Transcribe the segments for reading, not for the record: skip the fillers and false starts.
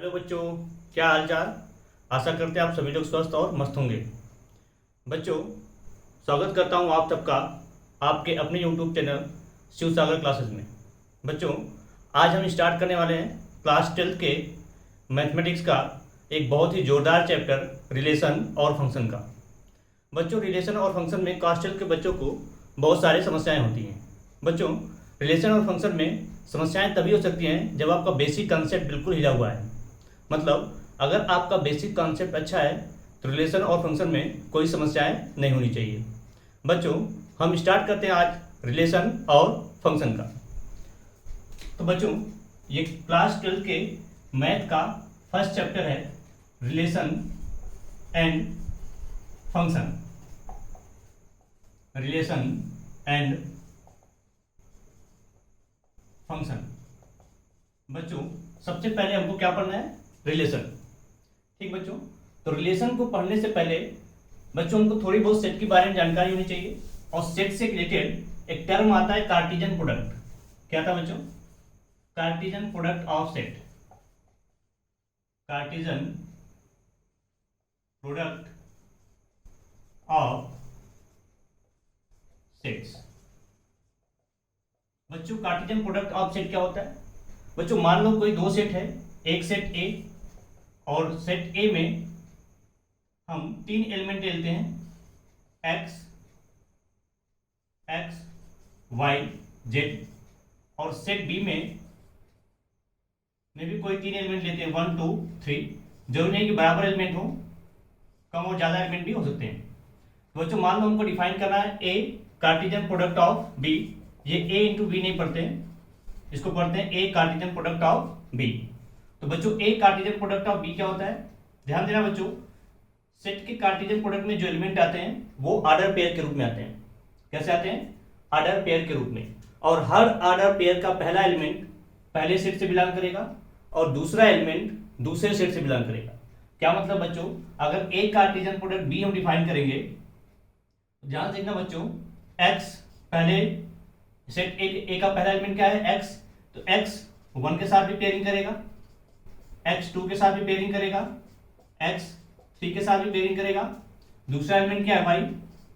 Hello बच्चों, क्या हाल चाल। आशा करते हैं आप सभी लोग स्वस्थ और मस्त होंगे। बच्चों, स्वागत करता हूं आप सबका आपके अपने यूट्यूब चैनल शिव सागर क्लासेस में। बच्चों, आज हम स्टार्ट करने वाले हैं क्लास 12 के मैथमेटिक्स का एक बहुत ही ज़ोरदार चैप्टर रिलेशन और फंक्शन का। बच्चों, रिलेशन और फंक्शन में क्लास 12 के बच्चों को बहुत सारी समस्याएं होती हैं। बच्चों, रिलेशन और फंक्शन में समस्याएं तभी हो सकती हैं जब आपका बेसिक कंसेप्ट बिल्कुल हिला हुआ है। मतलब अगर आपका बेसिक कॉन्सेप्ट अच्छा है तो रिलेशन और फंक्शन में कोई समस्याएं नहीं होनी चाहिए। बच्चों, हम स्टार्ट करते हैं आज रिलेशन और फंक्शन का। तो बच्चों, ये क्लास 12 के मैथ का फर्स्ट चैप्टर है relation and function. Relation and function. बच्चों, सबसे पहले हमको क्या पढ़ना है? रिलेशन। ठीक बच्चों, तो रिलेशन को पढ़ने से पहले बच्चों हमको थोड़ी बहुत सेट के बारे में जानकारी होनी चाहिए। और सेट से रिलेटेड एक टर्म आता है कार्टेशियन प्रोडक्ट। क्या था बच्चों? Cartesian product of set. Cartesian product of sets. बच्चों, कार्टेशियन प्रोडक्ट ऑफ सेट क्या होता है? बच्चों, मान लो कोई दो सेट है, एक सेट ए और सेट ए में हम तीन एलिमेंट लेते हैं एक्स, वाई, जेड। और सेट बी में भी कोई तीन एलिमेंट लेते हैं 1 2 3। जरूरी नहीं कि बराबर एलिमेंट हो, कम और ज्यादा एलिमेंट भी हो सकते हैं। तो बच्चों, मान लो हमको डिफाइन करना है ए कार्टेशियन प्रोडक्ट ऑफ बी। ये ए इंटू बी नहीं पढ़ते हैं, इसको पढ़ते हैं ए कार्टेशियन प्रोडक्ट ऑफ बी। तो बच्चों, ए कार्टेशियन प्रोडक्ट ऑफ बी क्या होता है? ध्यान देना बच्चों, सेट के कार्टेशियन प्रोडक्ट में जो एलिमेंट आते हैं वो ऑर्डर पेयर के रूप में आते हैं। कैसे आते हैं? ऑर्डर पेयर के रूप में। और हर ऑर्डर पेयर का पहला एलिमेंट पहले सेट से बिलोंग करेगा और दूसरा एलिमेंट दूसरे सेट से बिलोंग करेगा। क्या मतलब बच्चों, अगर ए कार्टेशियन प्रोडक्ट बी हम डिफाइन करेंगे, ध्यान देखना बच्चों, एक्स पहले सेट ए का पहला एलिमेंट क्या है? एक्स। तो एक्स 1 के साथ भी पेयरिंग करेगा, एक्स 2 के साथ भी पेयरिंग करेगा, एक्स 3 के साथ भी पेयरिंग करेगा। दूसरा एलिमेंट क्या है? वाई।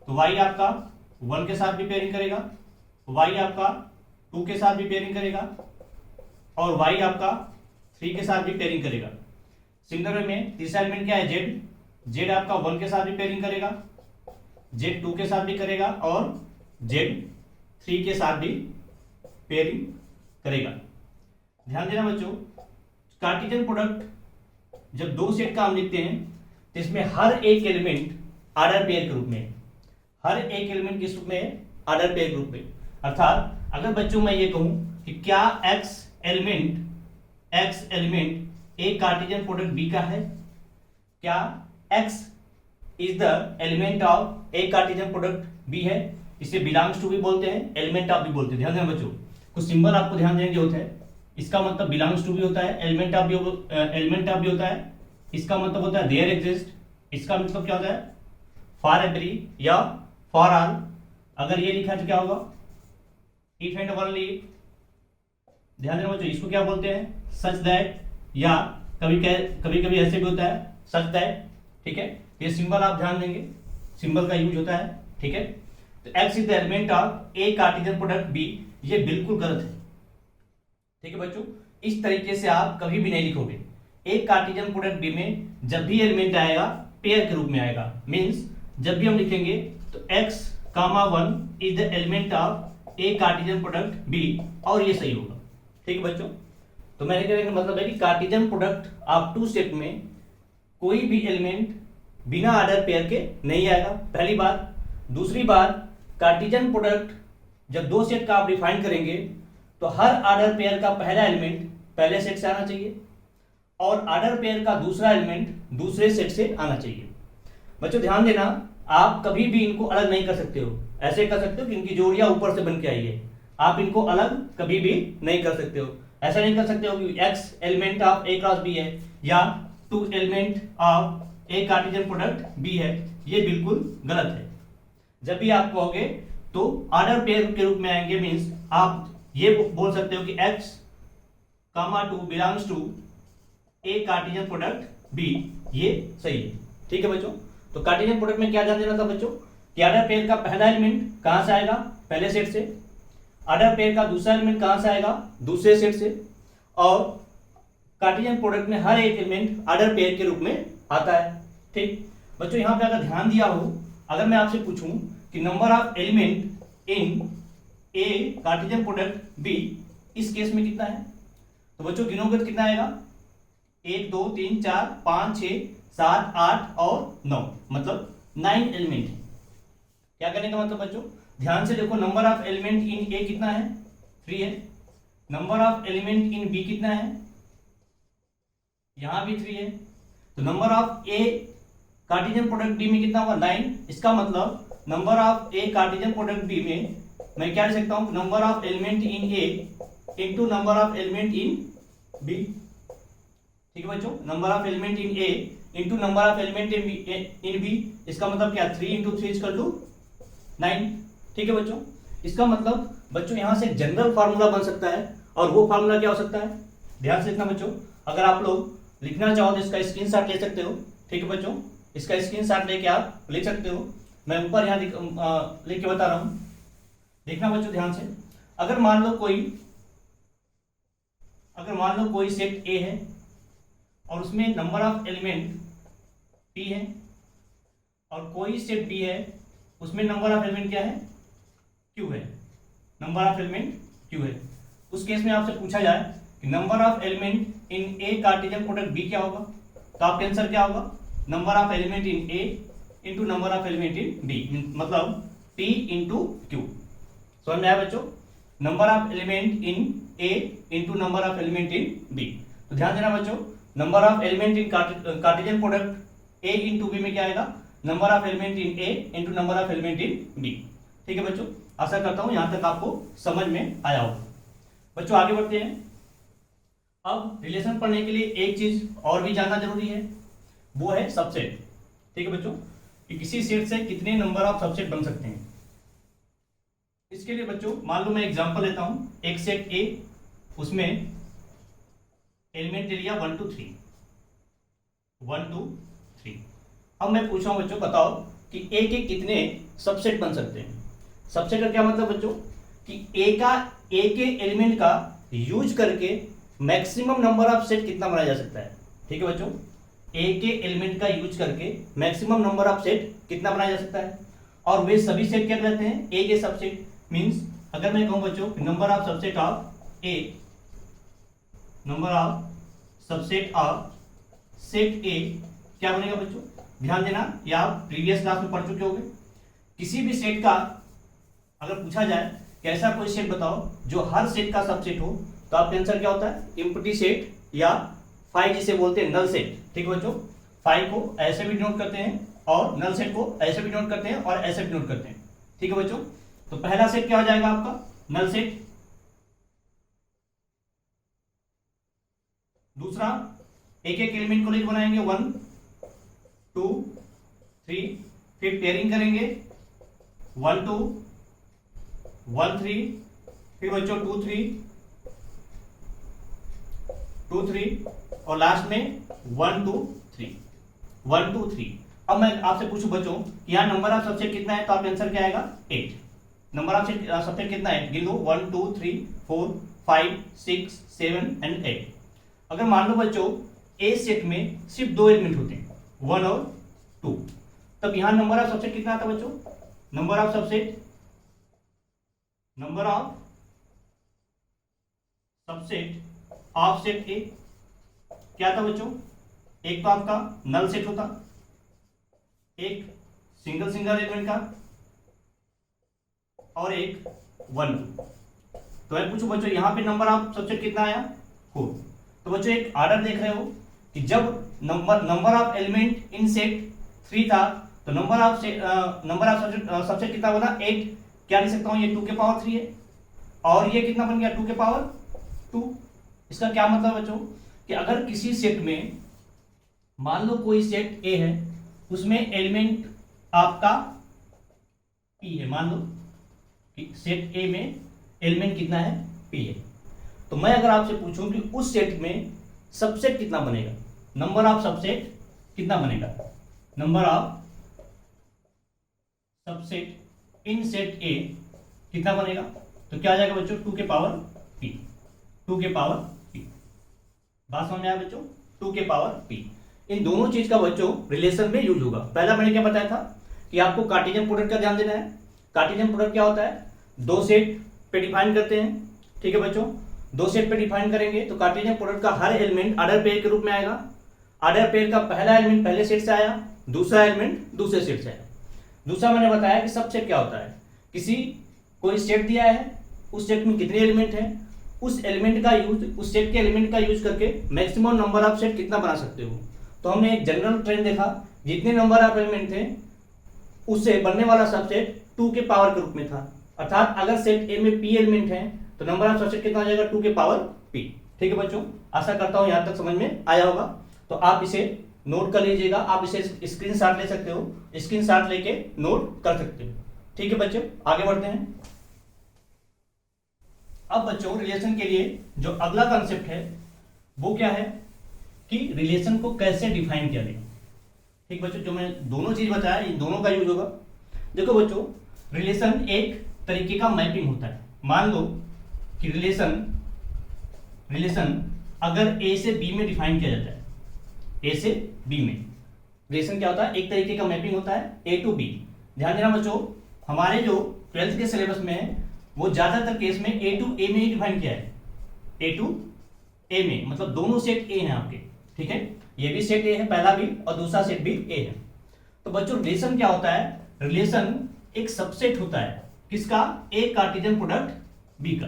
तो वाई आपका 1 के साथ भी पेयरिंग करेगा, वाई आपका 2 के साथ भी पेयरिंग करेगा और वाई आपका 3 के साथ भी पेयरिंग करेगा। सिमिलर वे में तीसरा एलिमेंट क्या है? जेड। जेड आपका 1 के साथ भी पेयरिंग करेगा, जेड 2 के साथ भी करेगा और जेड 3 के साथ भी पेयरिंग करेगा। ध्यान देना बच्चों, कार्टेशियन प्रोडक्ट जब दो सेट का हम लिखते हैं तो इसमें हर एक एलिमेंट ऑर्डर पेयर के रूप में, हर एक एलिमेंट किस रूप में? ऑर्डर पेयर के रूप में। अर्थात अगर बच्चों मैं ये कहूं कि क्या x element A Cartesian product B का है? क्या x is the element of A Cartesian product B है? इसे बिलोंग्स टू भी बोलते हैं, एलिमेंट ऑफ भी बोलते हैं। ध्यान देना बच्चों, कुछ सिंबल आपको ध्यान देने होते हैं। इसका मतलब बिलोंग्स टू भी होता है, एलिमेंट ऑफ भी होता है। इसका मतलब होता है देयर एग्जिस्ट। इसका मतलब क्या होता है? फॉर एवरी या फॉर ऑल। अगर ये लिखा है तो क्या होगा? If and only if. ध्यान देना बच्चों, इसको क्या बोलते हैं? सच दैट, या कभी कभी ऐसे भी होता है सच दैट। ठीक है, ये सिंबल आप ध्यान देंगे, सिंबल का यूज होता है। ठीक है, तो x is the element of A Cartesian product B, ये बिल्कुल गलत है। ठीक है बच्चों, इस तरीके से आप कभी भी नहीं लिखोगे। एक कार्टेशियन प्रोडक्ट बी में जब भी एलिमेंट आएगा पेयर के रूप में आएगा। मींस जब भी हम लिखेंगे तो x, 1 is the element of A Cartesian product B, और ये सही होगा। ठीक है बच्चों, तो मैंने कहने का मतलब है कि Cartesian product of two set में कोई भी एलिमेंट बिना ऑर्डर पेयर के नहीं आएगा, पहली बात। दूसरी बात, कार्टेशियन प्रोडक्ट जब दो सेट का आप डिफाइन करेंगे तो हर ऑर्डर पेयर का पहला एलिमेंट पहले सेट से आना चाहिए और ऑर्डर पेयर का दूसरा एलिमेंट दूसरे सेट से आना चाहिए। बच्चों ध्यान देना, आप कभी भी इनको अलग नहीं कर सकते हो। ऐसे कर सकते हो कि इनकी जोड़ियां ऊपर से बन के आई है, आप इनको अलग कभी भी नहीं कर सकते हो। ऐसा नहीं कर सकते हो कि x element of A cross B है या 2 element of A Cartesian product B है, ये बिल्कुल गलत है। जब भी आप कहोगे तो ऑर्डर पेयर के रूप में आएंगे। मींस आप ये बोल सकते हो कि x, 2 belongs to A Cartesian product B, ये सही है। ठीक है बच्चों, तो कार्टेशियन प्रोडक्ट में क्या ध्यान देना था बच्चों कि ऑर्डर पेयर का पहला एलिमेंट कहां से आएगा, पहले सेट से, ऑर्डर पेयर का दूसरा एलिमेंट कहां से आएगा, दूसरे सेट से, और कार्टेशियन प्रोडक्ट में हर एक एलिमेंट ऑर्डर पेयर के रूप में आता है। ठीक बच्चों, यहां पे अगर ध्यान दिया हो, अगर मैं आपसे पूछूं कि number of element in A Cartesian product B, इस केस में कितना है, तो बच्चों गिनोगे तो कितना आएगा, 1 2 3 4 5 6 7 8 और 9, मतलब 9 एलिमेंट है। क्या करने का मतलब बच्चों, ध्यान से देखो, number of element in A कितना है, 3 है। Number of element in B कितना है, यहां भी 3 है। तो number of A Cartesian product B में कितना होगा, 9। इसका मतलब number of A Cartesian product B में मैं क्या लिख सकता हूं, number of element in A into number of element in B. ठीक है बच्चों, number of element in A into number of element in B, इसका मतलब क्या, 3 इंटू 3 इक्वल टू 9। ठीक है बच्चों, इसका मतलब बच्चों यहां से एक जनरल फार्मूला बन सकता है, और वो फार्मूला क्या हो सकता है, ध्यान से लिखना बच्चों। अगर आप लोग लिखना चाहो तो इसका स्क्रीनशॉट ले सकते हो। ठीक है बच्चों, इसका स्क्रीनशॉट लेके आप लिख सकते हो, मैं ऊपर यहाँ लिख के बता रहा हूं। देखना बच्चों ध्यान से, अगर मान लो कोई सेट ए है और उसमें नंबर ऑफ एलिमेंट पी है, और कोई सेट बी है उसमें नंबर ऑफ एलिमेंट क्या है, क्यू है, नंबर ऑफ एलिमेंट क्यू है। उस केस में आपसे पूछा जाए कि number of element in A Cartesian product B क्या होगा, तो आपका आंसर क्या होगा, number of element in A into number of element in B, मतलब पी इंटू क्यू। समझ में आया बच्चों, number of element in A into number of element in B. तो ध्यान देना बच्चों, number of element in Cartesian product A into B में क्या आएगा, number of element in A into number of element in B. ठीक है बच्चों, आशा करता हूं यहां तक आपको समझ में आया होगा। बच्चों आगे बढ़ते हैं। अब रिलेशन पढ़ने के लिए एक चीज और भी जानना जरूरी है, वो है सबसेट। ठीक है बच्चों, कि किसी सेट से कितने नंबर ऑफ सबसेट बन सकते हैं। इसके लिए बच्चों मान लो मैं एग्जांपल लेता हूं, एक सेट ए, उसमें एलिमेंट ले लिया 1 2 3, 1 2 3। अब मैं पूछ रहा हूं बच्चों, बताओ कि ए के कितने सबसेट बन सकते हैं। सबसेट का क्या मतलब बच्चों, कि ए के एलिमेंट का यूज करके मैक्सिमम नंबर ऑफ सेट कितना बनाया जा सकता है। ठीक है बच्चों, ए के एलिमेंट का यूज करके मैक्सिमम नंबर ऑफ सेट कितना बनाया जा सकता है, और वे सभी सेट क्या कहते हैं, ए के सबसेट। मींस अगर मैं कहूं बच्चों number of subset of A, number of subset of set ए क्या बनेगा बच्चों, ध्यान देना, ये आप प्रीवियस क्लास में पढ़ चुके होंगे। किसी भी सेट का अगर पूछा जाए कि ऐसा कोई सेट बताओ जो हर सेट का सबसेट हो, तो आपका आंसर क्या होता है, एम्प्टी सेट, या फाई जिसे बोलते हैं नल सेट। ठीक है बच्चों, फाई को ऐसे भी डिनोट करते हैं और नल सेट को ऐसे भी डिनोट करते हैं और ऐसे भी डिनोट करते हैं। ठीक है बच्चों, तो पहला सेट क्या हो जाएगा आपका, नल सेट। दूसरा एक एक एलिमेंट को लेकर बनाएंगे 1 2 3, फिर पेयरिंग करेंगे 1 2 1 3, फिर बच्चों 2 3 2 3, और लास्ट में 1 2 3 1 2 3। अब मैं आपसे पूछूं बच्चों, यहाँ नंबर ऑफ सबसेट कितना है, तो आपका आंसर क्या आएगा, 8। नंबर ऑफ सबसेट कितना है, गिन लो, 1 2 3 4 5 6 7 एंड 8। अगर मान लो बच्चों ए सेट में सिर्फ 2 एलिमेंट होते हैं, 1 और 2, तब यहां नंबर ऑफ सबसेट कितना आता है बच्चों, number of subset of set ए क्या था बच्चों, एक तो आपका नल सेट होता, एक सिंगल एलिमेंट का, और एक 1 2। तो मैं पूछूं बच्चों यहां पे नंबर ऑफ सबसेट कितना आया, 4। तो बच्चों एक ऑर्डर देख रहे हो कि जब number of element in set 3 था, तो नंबर ऑफ सबसेट कितना बना, 8। क्या लिख सकता हूं, ये 2 के पावर 3 है, और ये कितना बन गया, 2 के पावर 2। इसका क्या मतलब बच्चों, कि अगर किसी सेट में मान लो कोई सेट ए है, उसमें एलिमेंट आपका पी है, मान लो कि सेट ए में एलिमेंट कितना है, पी है। तो मैं अगर आपसे पूछूं कि उस सेट में सबसेट कितना बनेगा, नंबर ऑफ सबसेट कितना बनेगा, number of subset in set ए कितना बनेगा, तो क्या आ जाएगा बच्चों 2 के पावर p, 2 के पावर p। बात समझ में आया बच्चों, 2 के पावर p। इन दोनों चीज का बच्चों रिलेशन में यूज होगा। पहला मैंने क्या बताया था कि आपको कार्टेशियन प्रोडक्ट का ध्यान देना है। कार्टेशियन प्रोडक्ट क्या होता है, दो सेट पे डिफाइन करते हैं, ठीक है बच्चों, दो सेट पे डिफाइन करेंगे तो कार्टेशियन प्रोडक्ट का हर एलिमेंट ऑर्डर पेयर के रूप में आएगा। ऑर्डर पेयर का पहला एलिमेंट पहले सेट से आया, दूसरा एलिमेंट दूसरे सेट से आया। दूसरा मैंने बताया कि सबसेट क्या होता है, किसी कोई सेट दिया है, उस सेट में कितने एलिमेंट हैं, उस एलिमेंट का यूज, उस सेट के एलिमेंट का यूज करके मैक्सिमम नंबर ऑफ सेट कितना बना सकते हो। तो हमने एक जनरल ट्रेंड देखा, जितने नंबर ऑफ एलिमेंट थे उससे बनने वाला सबसेट 2 के पावर के रूप में था। अर्थात अगर सेट ए में p एलिमेंट हैं तो नंबर ऑफ सबसेट कितना आ जाएगा 2 के पावर p। ठीक है बच्चों, आशा करता हूं यहां तक समझ में आया होगा। तो आप इसे नोट कर लीजिएगा, आप इसे स्क्रीनशॉट ले सकते हो, स्क्रीनशॉट लेके नोट कर सकते हो। ठीक है बच्चों, आगे बढ़ते हैं। अब बच्चों रिलेशन के लिए जो अगला कॉन्सेप्ट है वो क्या है कि रिलेशन को कैसे डिफाइन किया जाए। ठीक बच्चों, जो मैं दोनों चीज बताया इन दोनों का यूज होगा। देखो बच्चों, रिलेशन एक तरीके का मैपिंग होता है। मान लो कि रिलेशन अगर ए से बी में डिफाइन किया जाता है, ए से बी में रिलेशन क्या होता है, एक तरीके का मैपिंग होता है ए टू बी। ध्यान देना बच्चों, हमारे जो 12th के सिलेबस में है वो ज्यादातर केस में ए टू ए में ही डिफाइन किया है, ए टू ए में, मतलब दोनों सेट ए हैं आपके। ठीक है, ये भी सेट ए है पहला भी और दूसरा सेट भी ए है। तो बच्चों रिलेशन क्या होता है, रिलेशन एक सबसेट होता है किसका, ए कार्टेशियन प्रोडक्ट बी का।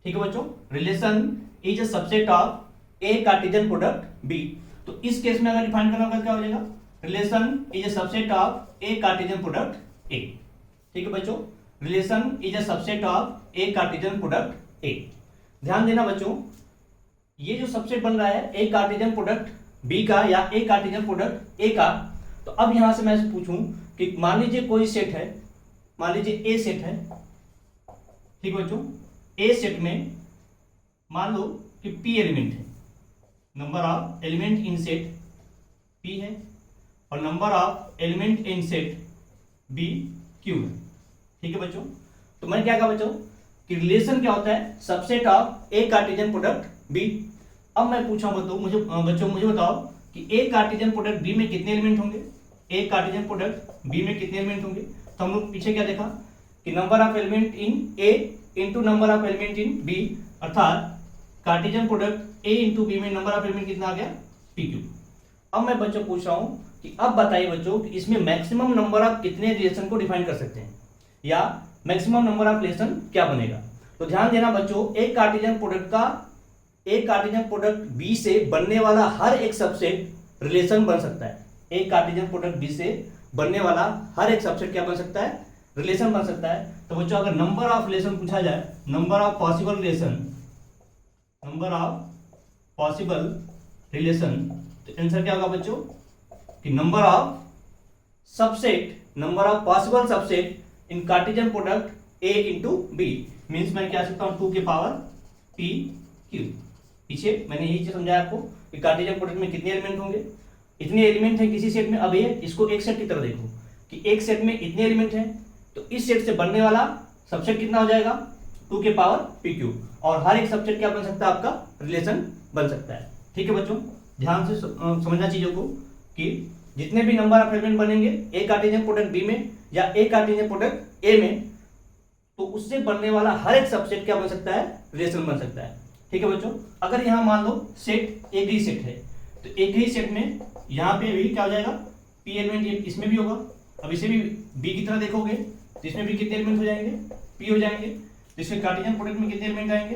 ठीक है बच्चों, relation is a subset of A Cartesian product B. तो इस केस में अगर डिफाइन करना होगा क्या हो जाएगा, relation is a subset of A Cartesian product A. ठीक है बच्चों, relation is a subset of A Cartesian product ए। ध्यान देना बच्चों, ये जो सबसेट बन रहा है ए कार्टेशियन प्रोडक्ट बी का या ए कार्टेशियन प्रोडक्ट ए का। तो अब यहां से मैं पूछूं कि मान लीजिए कोई सेट है, मान लीजिए ए सेट है। ठीक बच्चों, ए सेट में मान लो कि p एलिमेंट है, number of element in set p है और number of element in set b q है। ठीक है बच्चों, तो मैं क्या कहा बच्चों कि रिलेशन क्या होता है, subset of A Cartesian product B. अब मैं पूछा बच्चों मुझे बताओ कि ए कार्टेशियन प्रोडक्ट बी में कितने एलिमेंट होंगे, ए कार्टेशियन प्रोडक्ट बी में कितने एलिमेंट होंगे। तो हम लोग पीछे क्या देखा कि number of element in A into number of element in B, अर्थात Cartesian product A into B में नंबर ऑफ एलिमेंट कितना आ गया पी क्यू। अब मैं बच्चों पूछ रहा हूं कि अब बताइए बच्चों कि इसमें मैक्सिमम नंबर ऑफ कितने रिलेशन को डिफाइन कर सकते हैं या मैक्सिमम नंबर ऑफ रिलेशन क्या बनेगा। तो ध्यान देना बच्चों, एक कार्टेशियन प्रोडक्ट का एक कार्टेशियन प्रोडक्ट बी से बनने वाला हर एक सबसेट रिलेशन बन सकता है। एक कार्टेशियन प्रोडक्ट बी से बनने वाला हर एक सबसेट क्या बन सकता है, रिलेशन बन सकता है। तो बच्चों अगर नंबर ऑफ रिलेशन पूछा जाए, number of possible relation, number of possible relation, तो आंसर क्या होगा बच्चों कि number of subset, number of possible subset in Cartesian product A into B. Means मैं क्या सकता हूं 2 के पावर पी क्यू। पीछे मैंने यही चीज समझाया आपको कि कार्टेशियन प्रोडक्ट में कितने एलिमेंट होंगे, इतने एलिमेंट हैं किसी सेट में। अब ये इसको एक सेट की तरह देखो कि एक सेट में इतने एलिमेंट हैं, तो इस सेट से बनने वाला सबसेट कितना हो जाएगा 2 के पावर पी क्यू, और हर एक सबसेट क्या बन सकता है, आपका रिलेशन बन सकता है। ठीक है बच्चों, ध्यान से समझना चीजों को कि जितने भी नंबर ऑफ एलिमेंट बनेंगे ए कार्टेशियन प्रोडक्ट बी में या ए कार्टेशियन प्रोडक्ट ए में, तो उससे बनने वाला हर एक सबसेट क्या बन सकता है, रिलेशन बन सकता है। ठीक है बच्चों, अगर यहां मान लो सेट एक ही सेट है, तो एक ही सेट में यहां पे भी क्या हो जाएगा पी एलिमेंट, इसमें भी होगा। अब इसे भी बी की तरह देखोगे तो इसमें भी कितने एलिमेंट हो जाएंगे, पी हो जाएंगे। तो इसके कार्टेशियन प्रोडक्ट में कितने एलिमेंट आएंगे,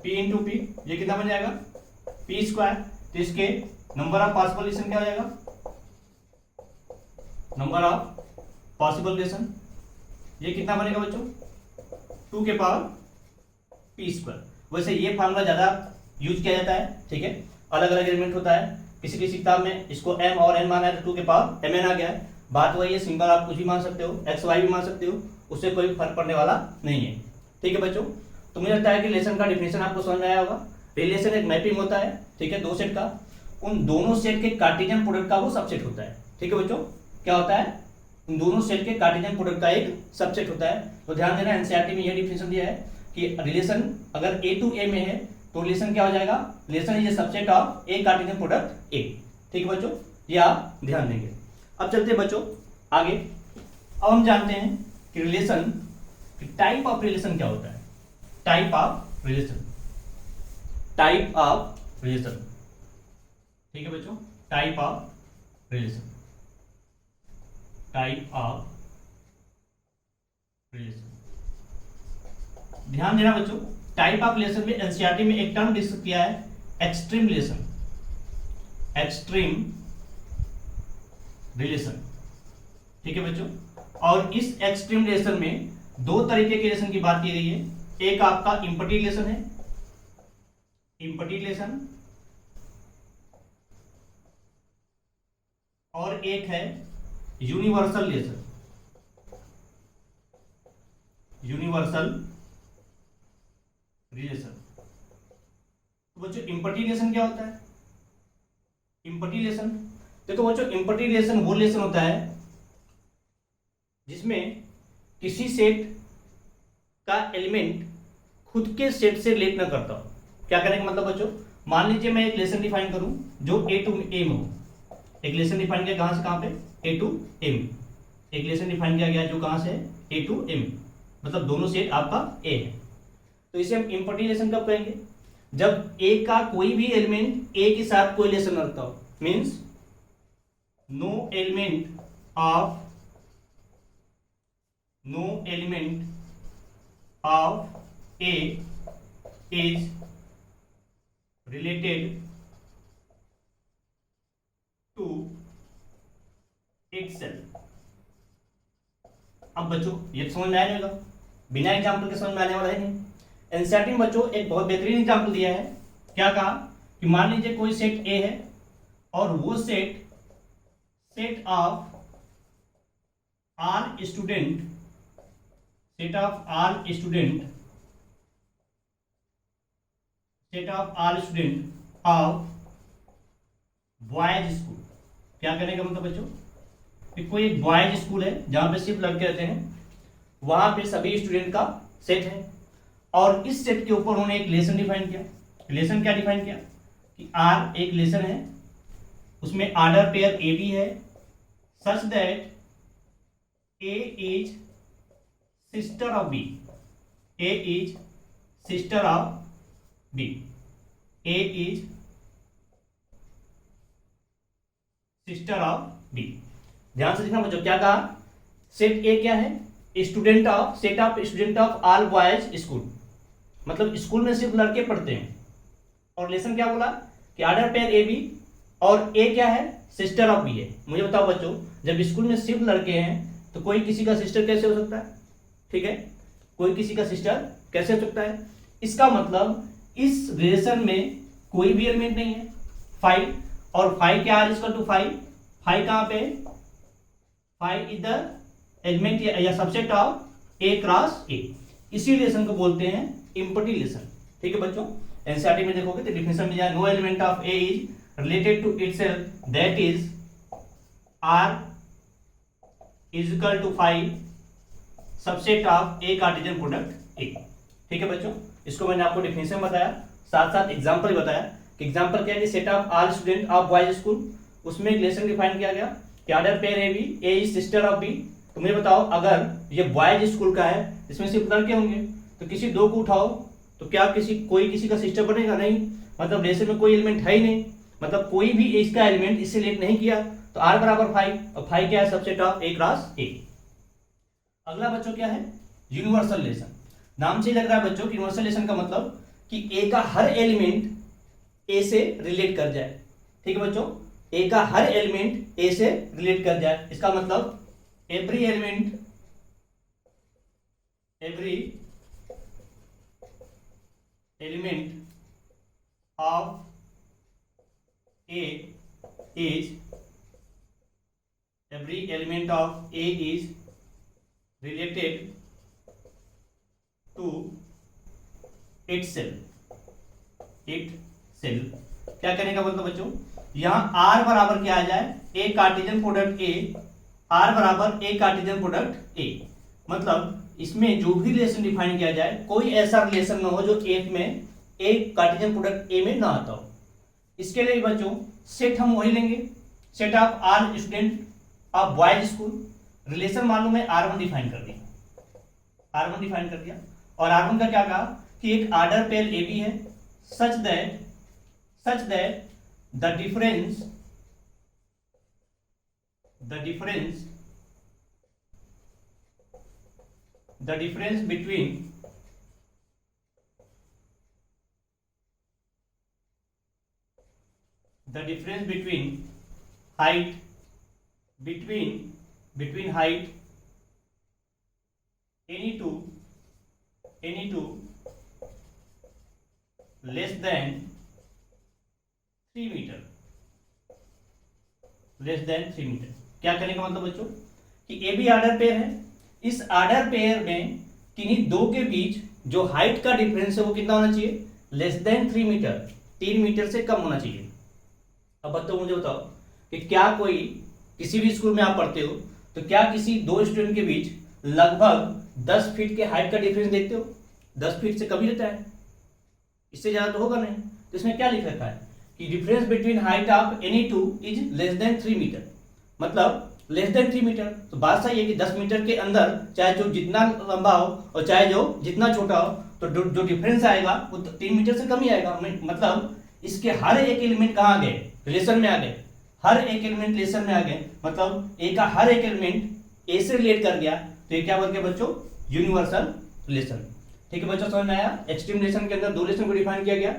पी इंटू पी, ये कितना बन जाएगा पी स्क्वायर। तो इसके नंबर ऑफ पॉसिबल रिलेशन क्या हो जाएगा, नंबर ऑफ पॉसिबल रिलेशन, ये कितना बनेगा बच्चों 2 के पावर पी स्क्वायर। वैसे ये फार्मूला ज्यादा यूज किया जाता है। ठीक है, अलग अलग एलिमेंट होता है, किसी किसी किताब में इसको m और n माना है तो 2 के पावर mn आ गया है। बात वही है, सिंबल आप कुछ भी मान सकते हो, x y भी मान सकते हो, उससे कोई फर्क पड़ने वाला नहीं है। ठीक है बच्चों, तो मुझे लगता है कि रिलेशन का डिफिनेशन आपको समझ में आया होगा। रिलेशन एक मैपिंग होता है, ठीक है, दो सेट का, उन दोनों सेट के कार्टेशियन प्रोडक्ट का वो सबसेट होता है। ठीक है बच्चों, क्या होता है, उन दोनों सेट के कार्टेशियन प्रोडक्ट का एक सबसेट होता है। तो ध्यान देना, एनसीईआरटी में यह डिफिनेशन दिया है कि रिलेशन अगर ए टू ए में है तो रिलेशन क्या हो जाएगा, relation is a subset of A Cartesian product A. ठीक है बच्चों, ये आप ध्यान देंगे। अब चलते हैं बच्चों आगे। अब हम जानते हैं कि रिलेशन, टाइप ऑफ रिलेशन क्या होता है। Type of relation, type of relation, ठीक है बच्चों, type of relation, type of relation. ध्यान देना बच्चों, टाइप ऑफ रिलेशन में एनसीईआरटी में एक टर्म डिस्कस किया है, एक्सट्रीम रिलेशन, एक्सट्रीम रिलेशन। ठीक है बच्चों, और इस एक्सट्रीम रिलेशन में दो तरीके के रिलेशन की बात की गई है। एक आपका इम्पटी रिलेशन है, इम्पटी रिलेशन, और एक है यूनिवर्सल रिलेशन, यूनिवर्सल रिलेशन। तो बच्चों इम्पटी रिलेशन क्या होता है, इम्पटी रिलेशन, देखो बच्चों इम्पटी रिलेशन वो रिलेशन होता है जिसमें किसी सेट का एलिमेंट खुद के सेट से रिलेट न करता हो। क्या करने का मतलब बच्चों, मान लीजिए मैं एक रिलेशन डिफाइन करूं जो ए टू ए में हो। एक रिलेशन डिफाइन किया कहां से कहां पे, ए टू ए में। एक रिलेशन डिफाइन किया गया जो कहां से है, ए टू ए में, मतलब दोनों सेट आपका ए है। तो इसे हम इम्पटी रिलेशन कब कहेंगे, जब ए का कोई भी एलिमेंट ए के साथ कोई रिलेशन न रखता हो, means no element of, no element of A is related to itself. अब बच्चों ये समझ में आया होगा, बिना एग्जाम्पल के समझ में आने वाला है नहीं। एनसीईआरटी में बच्चों एक बहुत बेहतरीन एग्जाम्पल दिया है। क्या कहा कि मान लीजिए कोई सेट ए है और वो set, set of all student, set of all student, set of all student of boys school. क्या करने का मतलब बच्चों कि कोई एक बॉयज स्कूल है जहां पे सिर्फ लड़के रहते हैं, वहां पे सभी स्टूडेंट का सेट है, और इस सेट के ऊपर उन्होंने एक रिलेशन डिफाइन किया। रिलेशन क्या डिफाइन किया कि आर एक रिलेशन है, उसमें ऑर्डर पेयर ए बी है, such that a is sister of b, a is sister of b, a is sister of b. ध्यान से देखना बच्चों, क्या कहा, सेट ए क्या है, student of, set of student of all boys school, मतलब स्कूल में सिर्फ लड़के पढ़ते हैं। और रिलेशन क्या बोला कि ऑर्डर पेयर ए बी, और ए क्या है, सिस्टर ऑफ बी है। मुझे बताओ बच्चों, जब स्कूल में सिर्फ लड़के हैं तो कोई किसी का सिस्टर कैसे हो सकता है, ठीक है, कोई किसी का सिस्टर कैसे हो सकता है। इसका मतलब इस रिलेशन में कोई भी एलिमेंट नहीं है, 5, और 5 क्या आर इक्वल टू 5, 5 कहां पे, 5 इज द एलिमेंट या सबसेट ऑफ ए क्रॉस ए। इसी रिलेशन को बोलते हैं इम्पटी रिलेशन। ठीक है बच्चों, एनसीईआरटी में देखोगे तो डिफिनेशन में जाए, no element of A is related to itself that is R is equal to 5 subset of A Cartesian product A. ठीक है बच्चों, इसको मैंने आपको डिफिनेशन बताया, साथ साथ एग्जांपल बताया कि एग्जांपल क्या है कि set of all student of boys school, उसमें एक रिलेशन डिफाइन किया गया कि order pair a b, a is sister of b. तो मुझे बताओ, अगर ये बॉयज स्कूल का है, इसमें सिर्फ लड़के होंगे, तो किसी दो को उठाओ तो क्या कोई किसी का सिस्टर बनेगा, नहीं, मतलब रिलेशन में कोई एलिमेंट है ही नहीं, मतलब कोई भी इसका एलिमेंट इससे रिलेट नहीं किया। तो आर बराबर 5, और 5 क्या है, सबसेट ऑफ ए क्रॉस ए। अगला बच्चों क्या है, यूनिवर्सल रिलेशन। नाम से ही लग रहा है बच्चों कि यूनिवर्सल रिलेशन का मतलब कि ए का हर एलिमेंट ए से रिलेट कर जाए। ठीक है बच्चों, ए का हर एलिमेंट ए से रिलेट कर जाए, इसका मतलब every element, every element of A is, every element of A is related to itself क्या करने का मतलब बच्चों, यहां आर बराबर क्या आ जाए, ए कार्टेशियन प्रोडक्ट ए, आर बराबर ए कार्टेशियन प्रोडक्ट ए, मतलब इसमें जो भी रिलेशन डिफाइन किया जाए कोई ऐसा रिलेशन ना हो जो एफ में ए कार्टेशियन प्रोडक्ट ए में ना आता हो। इसके लिए बच्चों सेट हम वही लेंगे, set of all student of boys school, relation मालूम है R1 डिफाइन कर दिया, R1 डिफाइन कर दिया, और R1 का क्या कहा कि एक ऑर्डर पेयर ए बी है such that the difference between height any two less than 3 meter, क्या करने का मतलब बच्चों कि ए बी ऑर्डर पेयर है, इस ऑर्डर पेयर में किन्हीं दो के बीच जो हाइट का डिफरेंस है वो कितना होना चाहिए, लेस देन 3 मीटर, 3 मीटर से कम होना चाहिए। अब बच्चों मुझे बताओ कि क्या कोई किसी भी स्कूल में आप पढ़ते हो तो क्या किसी दो स्टूडेंट के बीच लगभग 10 फीट के हाइट का डिफरेंस देखते हो, 10 फीट से कम ही रहता है, इससे ज्यादा तो होगा नहीं। तो इसमें क्या लिख रखा है कि difference between height of any two is less than 3 meter, मतलब लेस देन 3 मीटर। तो बात सही है कि 10 मीटर के अंदर चाहे जो जितना लंबा हो और चाहे जो जितना छोटा हो तो जो डिफरेंस आएगा वो 3 मीटर से कम ही आएगा। मतलब इसके हर एक एलिमेंट कहाँ आ गए, रिलेशन में आ गए, हर एक एलिमेंट रिलेशन में आ गए, मतलब ए का हर एक एलिमेंट ए से रिलेट कर गया, तो ये क्या बोल गया बच्चों, यूनिवर्सल रिलेशन। ठीक है बच्चों, समझ में आया। एक्सट्रीम रिलेशन के अंदर दो रिलेशन को डिफाइन किया गया,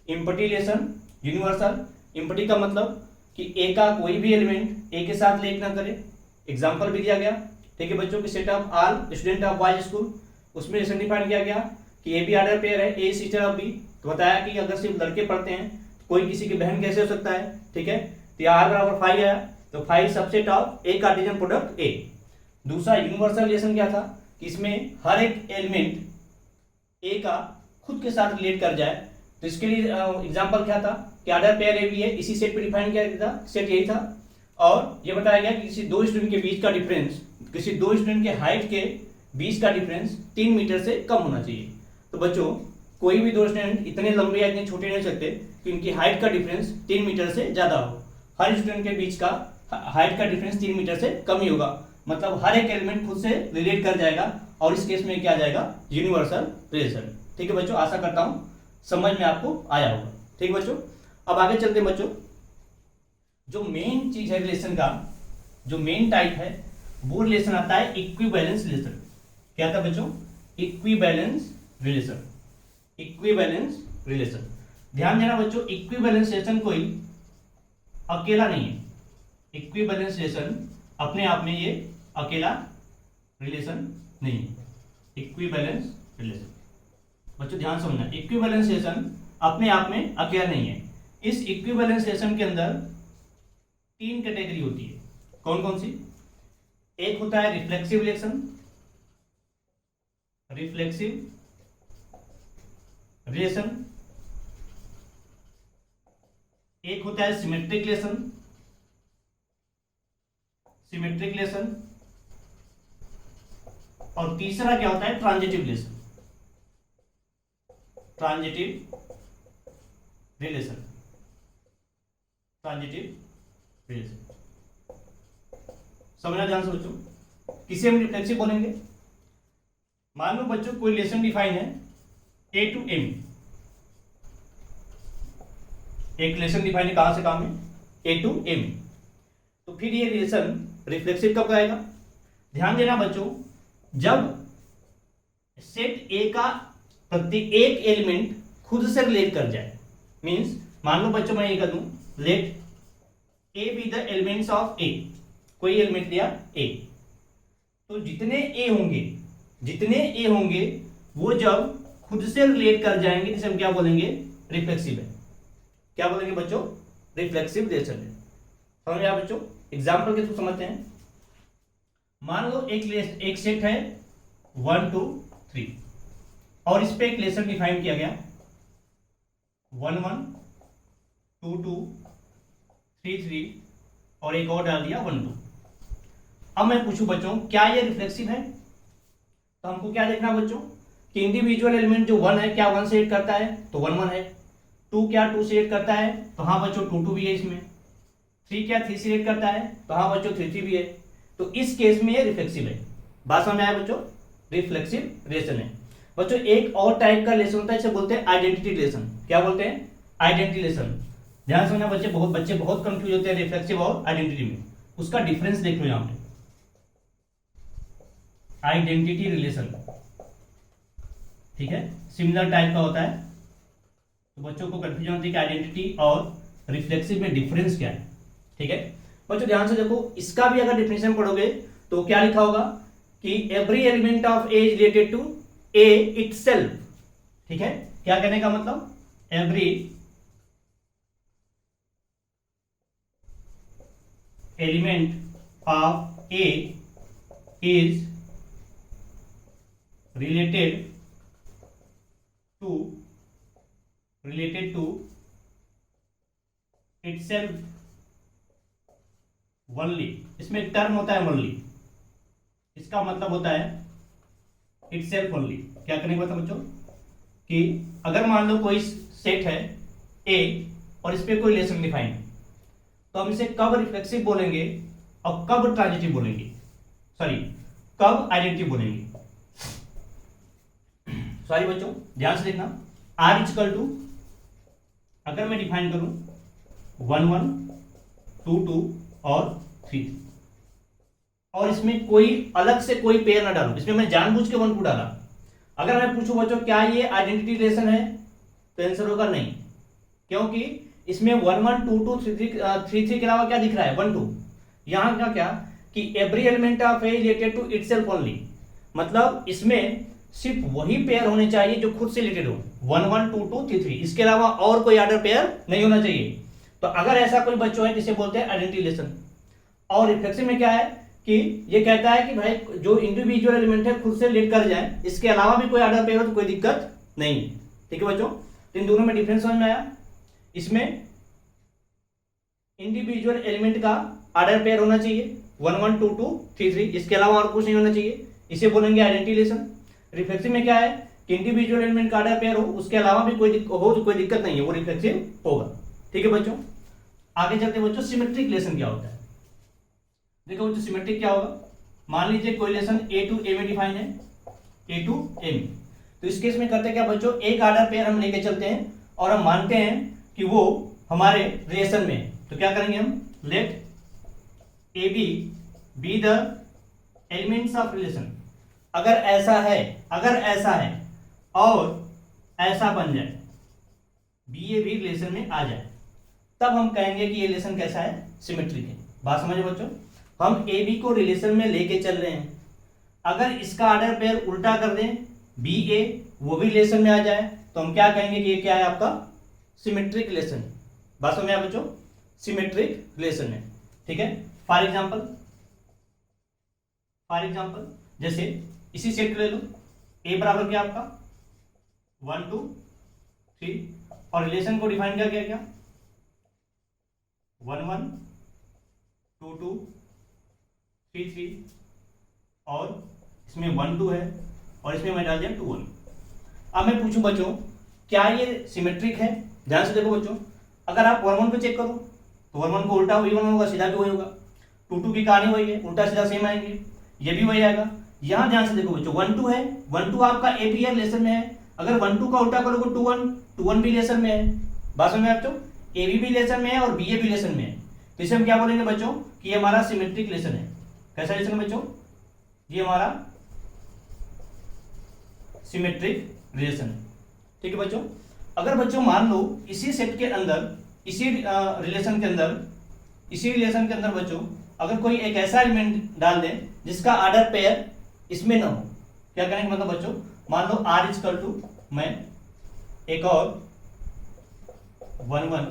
इम्पटी रिलेशन, यूनिवर्सल। इम्पटी का मतलब कि ए का कोई भी एलिमेंट ए के साथ रिलेट ना करे, एग्जांपल भी दिया गया। ठीक है बच्चों, कि set of all student of boys school, उसमें रिलेशन डिफाइन किया गया कि ए बी ऑर्डर पेयर है, ए सिस्टर ऑफ बी। तो बताया कि अगर सिर्फ लड़के पढ़ते हैं तो कोई किसी की बहन कैसे हो सकता है। ठीक है, तो आर बराबर 5 आया, तो 5 subset of A Cartesian product ए। दूसरा यूनिवर्सल रिलेशन क्या था कि इसमें हर एक एलिमेंट ए का खुद के साथ रिलेट कर जाए। तो इसके लिए एग्जांपल क्या था कि ऑर्डर पेयर ए बी है, इसी सेट पे डिफाइन किया गया था, सेट यही था। और ये बताया गया कि किसी दो स्टूडेंट के बीच का डिफरेंस, किसी दो स्टूडेंट के हाइट के बीच का डिफरेंस 3 मीटर से कम होना चाहिए। तो बच्चों कोई भी दो स्टूडेंट इतने लंबे या इतने छोटे नहीं हो सकते कि उनकी हाइट का डिफरेंस 3 मीटर से ज्यादा हो। हर स्टूडेंट के बीच का हाइट का डिफरेंस 3 मीटर से कम ही होगा, मतलब हर एक एलिमेंट खुद से रिलेट कर जाएगा, और इस केस में क्या आ जाएगा, यूनिवर्सल रिलेशन। ठीक है बच्चों, आशा करता हूं समझ में आपको आया होगा। ठीक है बच्चों, अब आगे चलते हैं बच्चों। जो मेन चीज है रिलेशन का, जो मेन टाइप है वो रिलेशन आता है इक्विवेलेंस रिलेशन। क्या था बच्चों, इक्विवेलेंस रिलेशन, इक्विवेलेंस रिलेशन। ध्यान देना बच्चों, इक्विवेलेंस रिलेशन कोई अकेला नहीं है, इक्विवेलेंस रिलेशन अपने आप में ये अकेला रिलेशन नहीं है। इक्विवेलेंस रिलेशन बच्चों ध्यान समझना, इक्विवेलेंस रिलेशन अपने आप में अकेला नहीं है। इस इक्विवेलेंस रिलेशन के अंदर 3 कैटेगरी होती है। कौन कौन सी? एक होता है रिफ्लेक्सिव रिलेशन, रिफ्लेक्सिव रिलेशन, एक होता है सिमेट्रिक रिलेशन, सिमेट्रिक रिलेशन, और तीसरा क्या होता है, transitive relation, transitive relation, transitive relation. समझना ध्यान से बच्चों, किसे हम रिफ्लेक्सिव बोलेंगे? मान लो बच्चों कोई रिलेशन डिफाइन है ए टू एम, एक रिलेशन डिफाइन है कहां से कहां में, ए टू एम। तो फिर ये रिलेशन रिफ्लेक्सिव कब आएगा? ध्यान देना बच्चों, जब सेट ए का प्रत्येक एक एलिमेंट खुद से रिलेट कर जाए। मींस मान लो बच्चों मैं ये कर दूं, let a b the elements of A, कोई एलिमेंट लिया ए, तो जितने ए होंगे वो जब खुद से रिलेट कर जाएंगे जिसे हम क्या बोलेंगे, रिफ्लेक्सिव है। क्या बोलेंगे बच्चों, रिफ्लेक्सिव रिलेशन है। समझ आया बच्चों? एग्जाम्पल के थ्रू समझते हैं। मान लो एक सेट है 1 2 3, और इस पे एक रिलेशन डिफाइन किया गया 1 1 2 2 3 3 और एक और डाल दिया 1 2। अब मैं पूछूं बच्चों क्या ये रिफ्लेक्सिव है, तो हमको क्या देखना है बच्चों कि इंडिविजुअल एलिमेंट जो 1 है क्या 1 से एड करता है, तो 1 1 है। 2 क्या 2 से एड करता है, तो हाँ बच्चों 2 2 भी है इसमें। 3 क्या 3 से एड करता है, तो हाँ बच्चों 3 3 भी है। तो इस केस में ये रिफ्लेक्सिव है। बात समझ में आया बच्चों, रिफ्लेक्सिव रिलेशन है। बच्चों एक और टाइप का रिलेशन होता है, इसे बोलते हैं आइडेंटिटी रिलेशन। क्या बोलते हैं, आइडेंटिटी रिलेशन। ध्यान से सुनना बच्चे बहुत कंफ्यूज होते हैं रिफ्लेक्सिव और आइडेंटिटी में। उसका डिफरेंस देख लो यहां पे, आइडेंटिटी रिलेशन, ठीक है, सिमिलर टाइप का होता है। तो बच्चों को कंफ्यूजन होती है कि आइडेंटिटी और रिफ्लेक्सिव में डिफरेंस क्या है, ठीक है। बच्चों ध्यान से देखो, इसका भी अगर डिफिनेशन पढ़ोगे तो क्या लिखा होगा कि every element of A is related to A itself, ठीक है। क्या कहने का मतलब, every element of A is related to itself only. इसमें एक टर्म होता है ओनली, इसका मतलब होता है इटसेल्फ ओनली। क्या करने का मतलब बच्चों कि अगर मान लो कोई सेट है ए और इस पे कोई रिलेशन डिफाइन है, तो हम इसे कब रिफ्लेक्सिव बोलेंगे और कब ट्रांजिटिव बोलेंगे, सॉरी कब आइडेंटिटी बोलेंगे। सॉरी बच्चों ध्यान से देखना, आर इक्वल टू अगर मैं डिफाइन करूं 1 1 2 2 और 3 और इसमें कोई अलग से कोई पेयर ना डालूं, इसमें मैं जानबूझ के 1 2 डाला। अगर मैं पूछूं बच्चों क्या ये आइडेंटिटी रिलेशन है, तो आंसर होगा नहीं, क्योंकि इसमें 1 1 2 2 3 3 के अलावा क्या दिख रहा है 1 2। यहां का क्या कि every element of A related to itself only, मतलब इसमें सिर्फ वही पेयर होने चाहिए जो खुद से रिलेटेड हो, 1 1 2 2 3 3, इसके अलावा और कोई ऑर्डर पेयर नहीं होना चाहिए। तो अगर ऐसा कोई बच्चों है जिसे बोलते हैं आइडेंटिटी रिलेशन। और रिफ्लेक्सिव में क्या है कि ये कहता है कि भाई जो इंडिविजुअल एलिमेंट है खुद से रिलेट कर जाए, इसके अलावा भी कोई ऑर्डर पेयर हो तो कोई दिक्कत नहीं, ठीक है बच्चों। तो इन दोनों में डिफरेंस समझ में आया। इसमें इंडिविजुअल एलिमेंट का ऑर्डर पेयर होना चाहिए 1 1 2 2 3 3, इसके अलावा और कुछ नहीं होना चाहिए, इसे बोलेंगे आइडेंटिटी रिलेशन। रिफ्लेक्सिव में क्या है कि इंडिविजुअल एलिमेंट का ऑर्डर पेयर हो, उसके अलावा भी कोई हो तो कोई दिक्कत नहीं है, वो रिफ्लेक्सिव होगा, ठीक है बच्चों। आगे चलते बच्चों सिमेट्रिक रिलेशन क्या होता है। देखो बच्चों सिमेट्रिक क्या होगा, मान लीजिए कोई रिलेशन ए टू ए में डिफाइन है, ए टू ए में, तो इस केस में करते क्या बच्चों, एक ऑर्डर पेयर हम लेके चलते हैं और हम मानते हैं कि वो हमारे रिलेशन में है। तो क्या करेंगे हम, let a b the elements of relation. अगर ऐसा है और ऐसा बन जाए, बी ए भी रिलेशन में आ जाए, तब हम कहेंगे कि ये रिलेशन कैसा है, सिमेट्रिक है। बात समझे बच्चों, हम ए बी को रिलेशन में लेके चल रहे हैं, अगर इसका ऑर्डर पेयर उल्टा कर दें बी ए वो भी रिलेशन में आ जाए, तो हम क्या कहेंगे कि ये क्या है आपका सिमेट्रिक रिलेशन। बात समझ में आया बच्चों, सिमेट्रिक रिलेशन है, ठीक है। फॉर एग्जाम्पल जैसे इसी सेट को ले लो, ए बराबर क्या आपका 1 2 3 और रिलेशन को डिफाइन कर क्या 1 1 2 2 3 3 और इसमें 1 2 है और इसमें मैं डाल दिया 2 1। अब मैं पूछूं बच्चों क्या ये सिमेट्रिक है। ध्यान से देखो बच्चों, अगर आप 1 1 को चेक करो तो 1 1 को उल्टा वही 1 होगा, सीधा भी वही होगा। 2 2 की कहानी वही है, उल्टा सीधा सेम आएंगे, ये भी वही आएगा। यहां ध्यान से देखो बच्चों 1 2 है, 1 2 आपका ए बी रिलेशन में है, अगर 1 2 का उल्टा करोगे 2 1 भी रिलेशन में है। बात समझ में आया बच्चों, ए बी रिलेशन में है और बी ए भी रिलेशन में है, तो इसे हम क्या बोलेंगे बच्चों कि ये हमारा सिमेट्रिक रिलेशन है। कैसा रिलेशन है बच्चों, ये हमारा सिमेट्रिक रिलेशन है, ठीक है बच्चों। अगर बच्चों मान लो इसी सेट के अंदर, इसी रिलेशन के अंदर बच्चों अगर कोई एक ऐसा एलिमेंट डाल दे जिसका ऑर्डर पेयर इसमें ना हो, क्या करने का मतलब बच्चों, मान लो आर इक्वल टू मैं एक और 1 1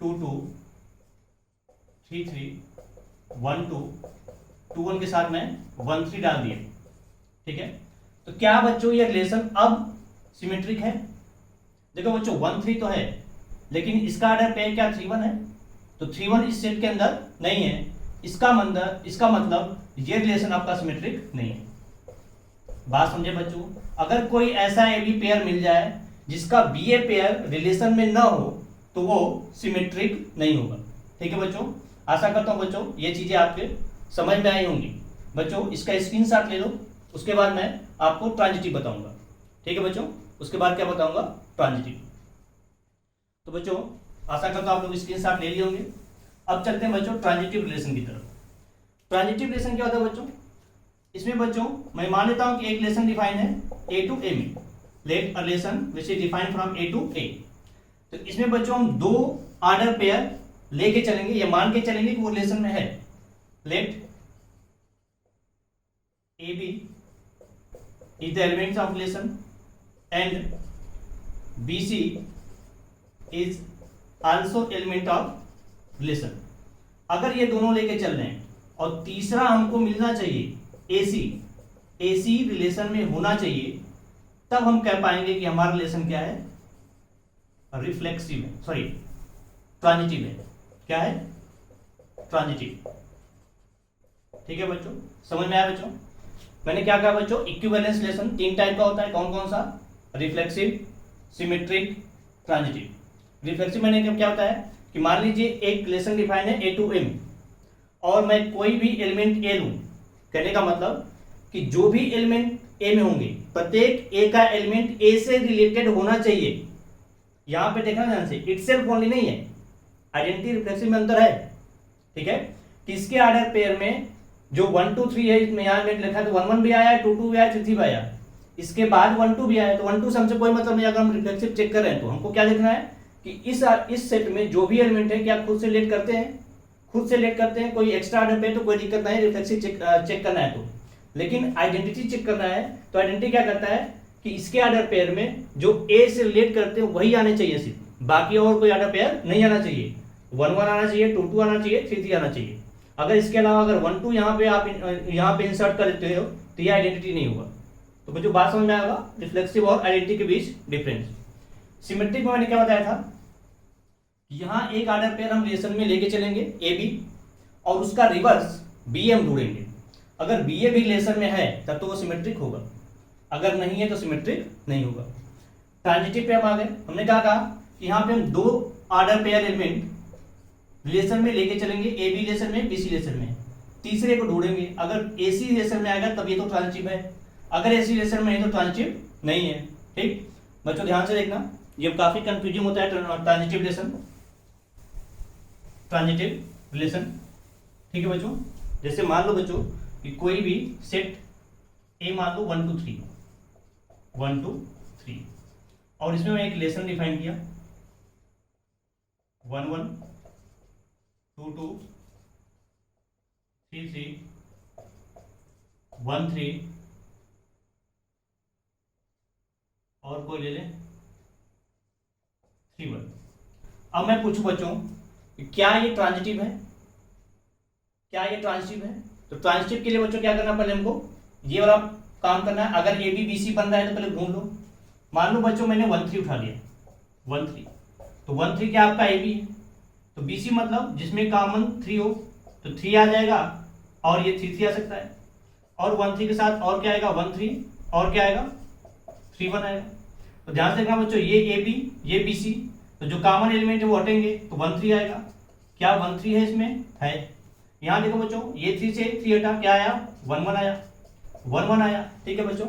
2 2 3 3 1 2 2 1 के साथ में 1 3 डाल दिए, ठीक है। तो क्या बच्चों ये रिलेशन अब सिमेट्रिक है? देखो बच्चों 1 3 तो है, लेकिन इसका ऑर्डर पेयर क्या 3 1 है, तो 3 1 इस सेट के अंदर नहीं है। इसका मतलब ये रिलेशन आपका सिमेट्रिक नहीं है। बात समझे बच्चों? अगर कोई ऐसा ए बी पेयर मिल जाए जिसका बी ए पेयर रिलेशन में ना हो तो वो सिमेट्रिक नहीं होगा। ठीक है बच्चों, आशा करता हूं बच्चों ये चीजें आपके समझ में आई होंगी। बच्चों इसका स्क्रीनशॉट ले लो, उसके बाद मैं आपको ट्रांजिटिव बताऊंगा। ठीक है बच्चों, उसके बाद क्या बताऊंगा? ट्रांजिटिव। तो बच्चों आशा करता हूं आप लोग स्क्रीनशॉट ले लिए होंगे। अब चलते हैं बच्चों ट्रांजिटिव रिलेशन की तरफ। ट्रांजिटिव रिलेशन क्या होता है बच्चों? इसमें बच्चों मैं मान लेता हूं कि एक रिलेशन डिफाइन है ए टू ए में, let a relation which is defined from A to A. तो इसमें बच्चों हम दो ऑर्डर पेयर लेके चलेंगे, या मान के चलेंगे कि वो रिलेशन में है। Let a b is the elements of relation and b c is also element of relation. अगर ये दोनों लेके चल रहे हैं और तीसरा हमको मिलना चाहिए एसी रिलेशन में होना चाहिए, तब हम कह पाएंगे कि हमारा रिलेशन क्या है? रिफ्लेक्सिव है, सॉरी ट्रांजिटिव है। क्या है? ट्रांजिटिव। ठीक है बच्चों, समझ में आया बच्चों? मैंने क्या कहा बच्चों? इक्विवेलेंस रिलेशन 3 टाइप का होता है। कौन कौन सा? Reflexive, symmetric, transitive. रिफ्लेक्सिव मैंने क्या होता है कि मान लीजिए एक रिलेशन डिफाइन है ए टू ए में, और मैं कोई भी एलिमेंट ए लूं। कहने का मतलब कि जो भी एलिमेंट ए में होंगे, प्रत्येक ए का एलिमेंट ए से रिलेटेड होना चाहिए। यहां पे देखना ध्यान से, इटसेल्फ ओनली नहीं है, आइडेंटिटी रिफ्लेक्सिव में अंतर है। ठीक है, किसके ऑर्डर पेयर में जो 1 2 3 है, इसमें यहां में लिखा है तो 1 1 भी आया, 2 2 भी आया, 3 3 भी आया, इसके बाद 1 2 भी आया, तो 1 2 से हमसे कोई मतलब नहीं। अगर हम रिफ्लेक्सिव चेक कर रहे हैं तो हमको क्या देखना है कि इस सेट में जो भी एलिमेंट है क्या खुद से रिलेट करते हैं, खुद से रिलेट करते हैं। कोई एक्स्ट्रा ऑर्डर पे तो कोई दिक्कत नहीं, रिफ्लेक्सिव चेक करना है तो। लेकिन आइडेंटिटी चेक करना है तो आइडेंटिटी क्या करता है कि इसके ऑर्डर पेयर में जो ए से रिलेट करते हैं वही आने चाहिए सिर्फ, बाकी और कोई ऑर्डर पेयर नहीं आना चाहिए। 1 1 आना चाहिए, 2 2 आना चाहिए, 3 3 आना चाहिए। अगर इसके अलावा अगर 1 2 यहाँ पे आप यहाँ पे इंसर्ट कर देते हो तो ये आइडेंटिटी नहीं होगा। तो बच्चों बात समझ में आएगा रिफ्लेक्सिव और आइडेंटिटी के बीच डिफरेंस। सिमेट्रिक में मैंने क्या बताया था, यहाँ एक ऑर्डर पेयर हम रिलेशन में लेके चलेंगे ए बी, और उसका रिवर्स बी हम ढूंढेंगे। अगर बी ए भी रिलेशन में है तब तो वो सिमेट्रिक होगा, अगर नहीं है तो सिमेट्रिक नहीं होगा। ट्रांजिटिव पे हम आ गए। हमने क्या कहा कि यहाँ पे हम दो ऑर्डर पेयर एलिमेंट रिलेशन में लेके चलेंगे, ए बी रिलेशन में, बी सी रिलेशन में, तीसरे को ढूंढेंगे। अगर ए सी रिलेशन में आएगा तब ये तो ट्रांजिटिव है, अगर ए सी रिलेशन में है तो ट्रांजिटिव नहीं है। ठीक बच्चों ध्यान से देखना, ये काफी कंफ्यूजिंग होता है ट्रांजिटिव रिलेशन। ट्रांजिटिव रिलेशन ठीक है बच्चों, जैसे मान लो बच्चों कि कोई भी सेट ए मान लो 1 2 3 1 2 3, और इसमें मैं एक रिलेशन डिफाइन किया 1 1 2 2 3 3 1 3, और कोई ले ले 3 1। अब मैं पूछूं बच्चों क्या ये ट्रांजिटिव है? क्या ये ट्रांजिटिव है? तो ट्रांजिटिव के लिए बच्चों क्या करना, पहले हमको ये वाला काम करना है। अगर ए बी बी सी बन रहा है तो पहले ढूंढ लो। मान लो बच्चों मैंने 1 3 उठा लिया, 1 3, तो 1 3 क्या आपका ए बी है, तो बी सी मतलब जिसमें कॉमन 3 हो तो 3 आ जाएगा, और ये 3 3 आ सकता है, और 1 3 के साथ और क्या आएगा 1 3, और क्या आएगा 3 1 आएगा। तो ध्यान से देखना बच्चों, ये ए बी ये बी सी, तो जो कॉमन एलिमेंट है वो हटेंगे तो 1 3 आएगा। क्या 1 3 है इसमें? है। यहाँ देखो बच्चों ये 3 से 3 हटा, क्या आया 1 1 आया, 1 1 आया। ठीक है बच्चों,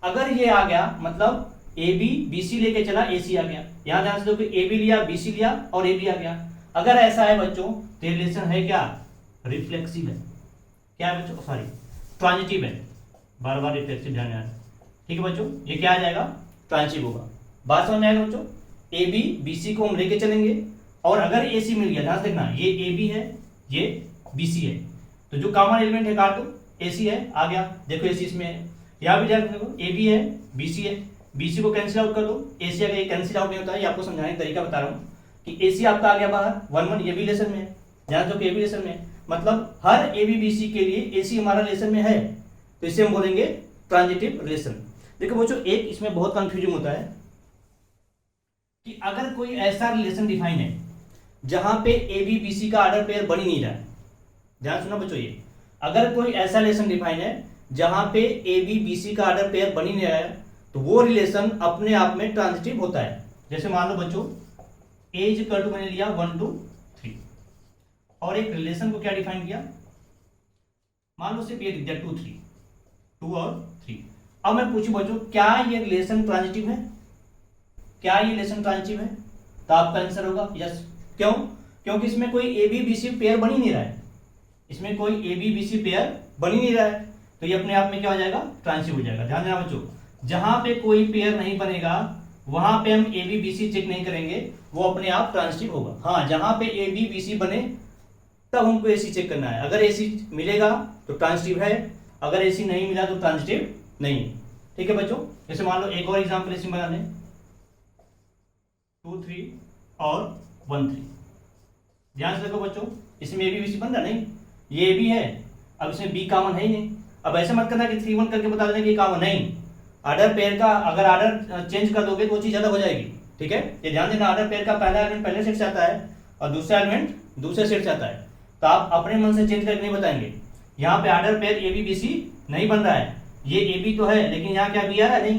अगर ये आ गया मतलब ए बी बी सी लेके चला, ए सी आ गया। यहाँ ध्यान से देखो ए बी लिया, बी सी लिया और ए बी आ गया। अगर ऐसा है बच्चों तो रिलेशन है क्या? रिफ्लेक्सिव है। क्या है बच्चों? सॉरी ट्रांजिटिव है, बार बार रिफ्लेक्सिव ध्यान में। ठीक है बच्चों, ये क्या आ जाएगा? ट्रांजिटिव होगा। बात समझ में आएगा बच्चों? ए बी बी सी को हम लेके चलेंगे, और अगर ए सी मिल गया, ध्यान से देखना ये ए बी है ये बी सी है, तो जो कॉमन एलिमेंट है काट दो, ए सी है आ गया। देखो ए सी इसमें है, यहाँ भी ध्यान देखो ए बी है बी सी है, बी सी को कैंसिल आउट कर दो, ए सी अगर ये कैंसिल आउट नहीं होता है, ये आपको समझाने का तरीका बता रहा हूँ कि ए सी आपका आ गया बाहर 1 1, ये भी रिलेशन में है। ध्यान दो कि ए बी रिलेशन में है, मतलब हर ए बी बी सी के लिए ए सी हमारा रिलेशन में है, तो इसे हम बोलेंगे ट्रांजिटिव रिलेशन। देखो बच्चों, एक इसमें बहुत कंफ्यूजन होता है कि अगर कोई ऐसा रिलेशन डिफाइन है जहां पे ए बी बी सी का ऑर्डर पेयर बन ही नहीं रहा है, ध्यान सुना बच्चों, ये अगर कोई ऐसा रिलेशन डिफाइन है जहां पे ए बी बी सी का ऑर्डर पेयर बन ही नहीं रहा है, तो वो रिलेशन अपने आप में ट्रांजिटिव होता है। जैसे मान लो बच्चों, ए इज इक्वल टू मैंने लिया 1 2 3 और एक रिलेशन को क्या डिफाइन किया, मान लो सिर्फ ये लिख दिया 2 3, 2 और 3। अब मैं पूछूं बच्चों, क्या ये रिलेशन ट्रांजिटिव है? क्या ये रिलेशन ट्रांजिटिव है? तो आपका आंसर होगा यस। क्यों? क्योंकि इसमें कोई a b b c pair बन ही नहीं रहा है, इसमें कोई a b b c pair बन ही नहीं रहा है, तो ये अपने आप में क्या हो जाएगा, ट्रांजिटिव हो जाएगा। ध्यान देना बच्चों, जहां पे कोई पेयर नहीं बनेगा वहां पे हम a b b c check नहीं करेंगे, वो अपने आप ट्रांजिटिव होगा। हाँ, जहां पे ए बी बी सी बने तब हमको ए सी चेक करना है। अगर ए सी मिलेगा तो ट्रांजिटिव है, अगर ए सी नहीं मिला तो ट्रांजिटिव नहीं है। ठीक है बच्चों, जैसे मान लो एक और एग्जाम्पल इसी बना लें, 2 3 और 1 3। ध्यान से देखो बच्चों, इसमें ए बी बी सी बन रहा नहीं, ये ए बी है, अब इसमें बी कॉमन है ही नहीं। अब ऐसा मत करना कि 3 1 करके बता देना कि कॉमन नहीं, ऑर्डर पेयर का अगर ऑर्डर चेंज कर दोगे तो वो चीज अलग हो जाएगी। ठीक है, ये ध्यान देना, ऑर्डर पेयर का पहला एलिमेंट पहले सेट से आता है और दूसरा एलिमेंट दूसरे सेट से आता है, तो आप अपने मन से चेंज करके नहीं बताएंगे। यहाँ पे order pair a b b c नहीं बन रहा है, ये ए बी तो है लेकिन यहाँ क्या बी आ रहा है, नहीं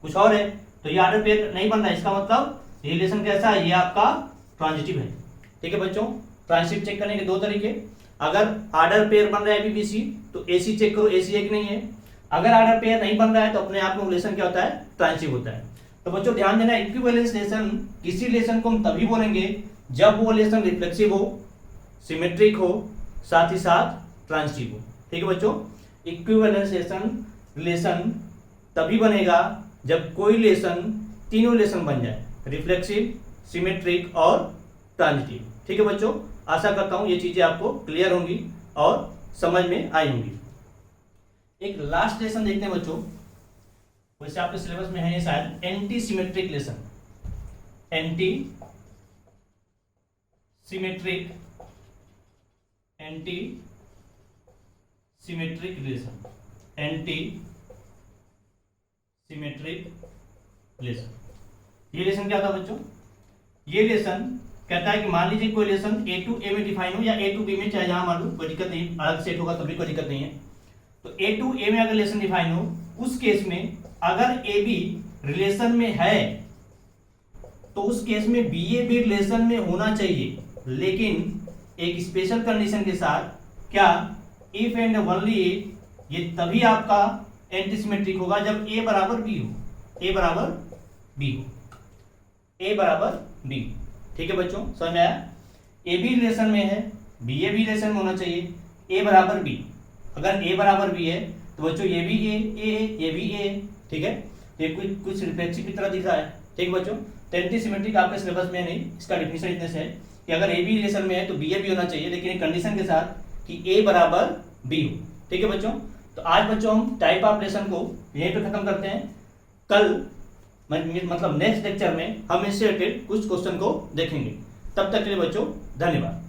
कुछ और है, तो ये ऑर्डर पेयर नहीं बन रहा है, इसका मतलब ये रिलेशन कैसा है, ये आपका ट्रांजिटिव है। ठीक है बच्चों, ट्रांजिटिव चेक करने के दो तरीके, अगर ऑर्डर पेयर बन रहा है ए बी बी सी तो ए सी चेक करो, ए सी एक नहीं है, अगर ऑर्डर पेयर नहीं बन रहा है तो अपने आप में रिलेशन क्या होता है, ट्रांजिटिव होता है। तो बच्चों ध्यान देना, इक्विवेलेंस रिलेशन, किसी रिलेशन को हम तभी बोलेंगे जब वो रिलेशन रिफ्लेक्सिव हो, सिमेट्रिक हो, साथ ही साथ ट्रांजिटिव हो। ठीक है बच्चों, इक्विवेलेंस रिलेशन तभी बनेगा जब कोई रिलेशन, तीनों रिलेशन बन जाए, रिफ्लेक्सिव, सिमेट्रिक और ट्रांजिटिव। ठीक है बच्चों, आशा करता हूं ये चीजें आपको क्लियर होंगी और समझ में आई होंगी। एक लास्ट लेसन देखते हैं बच्चों, वैसे आपके सिलेबस में है ये शायद, anti symmetric lesson. Anti symmetric relation, anti symmetric relation. ये रिलेशन क्या था बच्चों, ये रिलेशन कहता है कि मान लीजिए कोई रिलेशन ए टू ए में डिफाइन हो या ए टू बी में, चाहे जहां मान लो, कोई दिक्कत नहीं, अलग सेट होगा तभी कोई दिक्कत नहीं है। तो ए टू ए में अगर रिलेशन डिफाइन हो, उस केस में अगर ए बी रिलेशन में है तो उस केस में बी ए भी रिलेशन में होना चाहिए, लेकिन एक स्पेशल कंडीशन के साथ, क्या, इफ एंड ओनली इफ, ये तभी आपका एंटी सिमेट्रिक होगा जब ए बराबर बी हो, ए बराबर बी हो, ए बराबर बी। ठीक है बच्चों, समझ में आया? ए बी रिलेशन में है, बी ए भी रिलेशन में होना चाहिए, ए बराबर बी। अगर ए बराबर बी है तो बच्चों ये भी ये भी ए। ठीक है, ये कुछ रिफ्लेक्सिव की तरह दिख रहा है। ठीक है बच्चों, तो एंटी सिमेट्रिक आपके सिलेबस में नहीं, इसका डिफिनेशन इतने से है कि अगर ए बी रिलेशन में है तो बी ए भी होना चाहिए, लेकिन एक कंडीशन के साथ कि ए बराबर बी हो। ठीक है बच्चों, तो आज बच्चों हम टाइप ऑफ रिलेशन को यहीं पे खत्म करते हैं। कल मतलब नेक्स्ट लेक्चर में हम इससे रिलेटेड कुछ क्वेश्चन को देखेंगे। तब तक के लिए बच्चों धन्यवाद।